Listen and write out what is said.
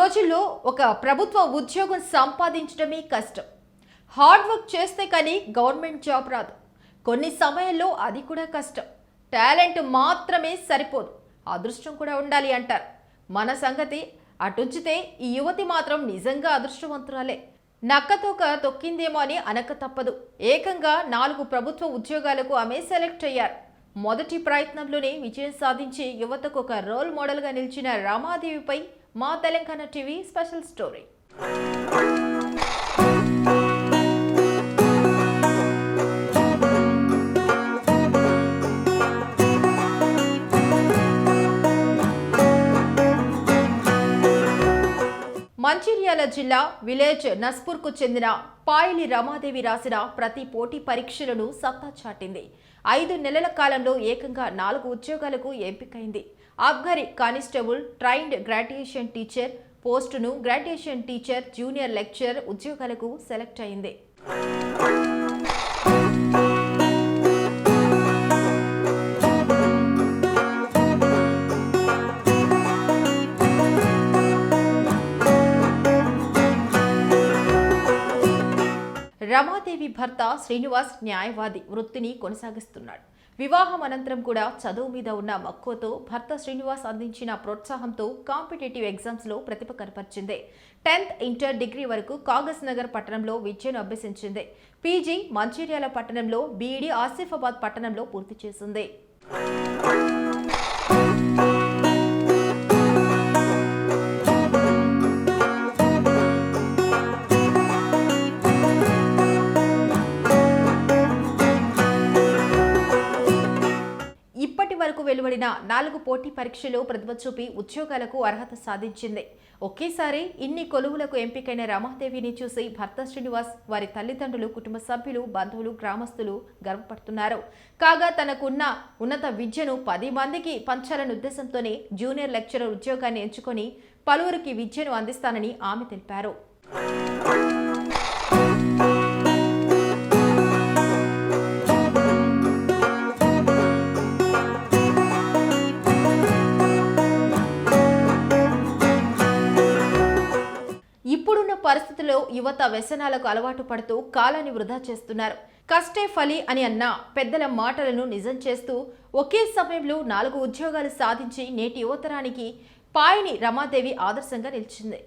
రోజుల్లో ఒక ప్రభుత్వ ఉద్యోగం సంపాదించడమే కష్టం. హార్డ్ వర్క్ చేస్తే కానీ గవర్నమెంట్ జాబ్ రాదు. కొన్ని సమయాల్లో అది కూడా కష్టం. టాలెంట్ మాత్రమే సరిపోదు, అదృష్టం కూడా ఉండాలి అంటారు. మన సంగతి అటుంచితే ఈ యువతి మాత్రం నిజంగా అదృష్టవంతురాలే. నక్కతోక తొక్కిందేమో అని అనక తప్పదు. ఏకంగా 4 ప్రభుత్వ ఉద్యోగాలకు ఆమె సెలెక్ట్ అయ్యారు. మొదటి ప్రయత్నంలోనే విజయం సాధించి యువతకు ఒక రోల్ మోడల్గా నిలిచిన రమాదేవిపై మా Telangana TV special story. Mancherial జిల్లా విలేజ్ నస్పూర్కు చెందిన పాయలి రమాదేవి రాసిన ప్రతి పోటీ పరీక్షలను సత్తా చాటింది. 5 నెలల కాలంలో ఏకంగా 4 ఉద్యోగాలకు ఎంపికైంది. అబ్గరి కానిస్టేబుల్, ట్రైన్డ్ గ్రాడ్యుయేషన్ టీచర్ పోస్టును, గ్రాడ్యుయేషన్ టీచర్, జూనియర్ లెక్చరర్ ఉద్యోగాలకు సెలెక్ట్ అయింది. రమాదేవి భర్త శ్రీనివాస్ న్యాయవాది వృత్తిని కొనసాగిస్తున్నాడు. వివాహం అనంతరం కూడా చదువు మీద ఉన్న మక్కువతో భర్త శ్రీనివాస్ అందించిన ప్రోత్సాహంతో కాంపిటేటివ్ ఎగ్జామ్స్ లో ప్రతిభ కనపరిచింది. 10th ఇంటర్ డిగ్రీ వరకు కాగజ్ నగర్ పట్టణంలో విద్యను అభ్యసించింది. పీజీ మంచిర్యాల పట్టణంలో, బీఈడీ ఆసిఫాబాద్ పట్టణంలో పూర్తి చేసింది. వరకు వెలువడిన 4 పోటీ పరీక్షలు ప్రతిభ చూపి ఉద్యోగాలకు అర్హత సాధించింది. ఒకేసారి ఇన్ని కొలువులకు ఎంపికైన రమాదేవిని చూసి భర్త శ్రీనివాస్, వారి తల్లిదండ్రులు, కుటుంబ సభ్యులు, బంధువులు, గ్రామస్తులు గర్వపడుతున్నారు. కాగా తనకున్న ఉన్నత విద్యను 10 మందికి పంచాలన్న ఉద్దేశంతోనే జూనియర్ లెక్చరర్ ఉద్యోగాన్ని ఎంచుకొని పలువురికి విద్యను అందిస్తానని ఆమె తెలిపారు. ఇప్పుడున్న పరిస్థితుల్లో యువత వ్యసనాలకు అలవాటు పడుతూ కాలాన్ని వృధా చేస్తున్నారు. కష్టే ఫలి అని అన్న పెద్దల మాటలను నిజం చేస్తూ ఒకే సమయంలో 4 ఉద్యోగాలు సాధించి నేటి యువతరానికి పాయని రమాదేవి ఆదర్శంగా నిలిచింది.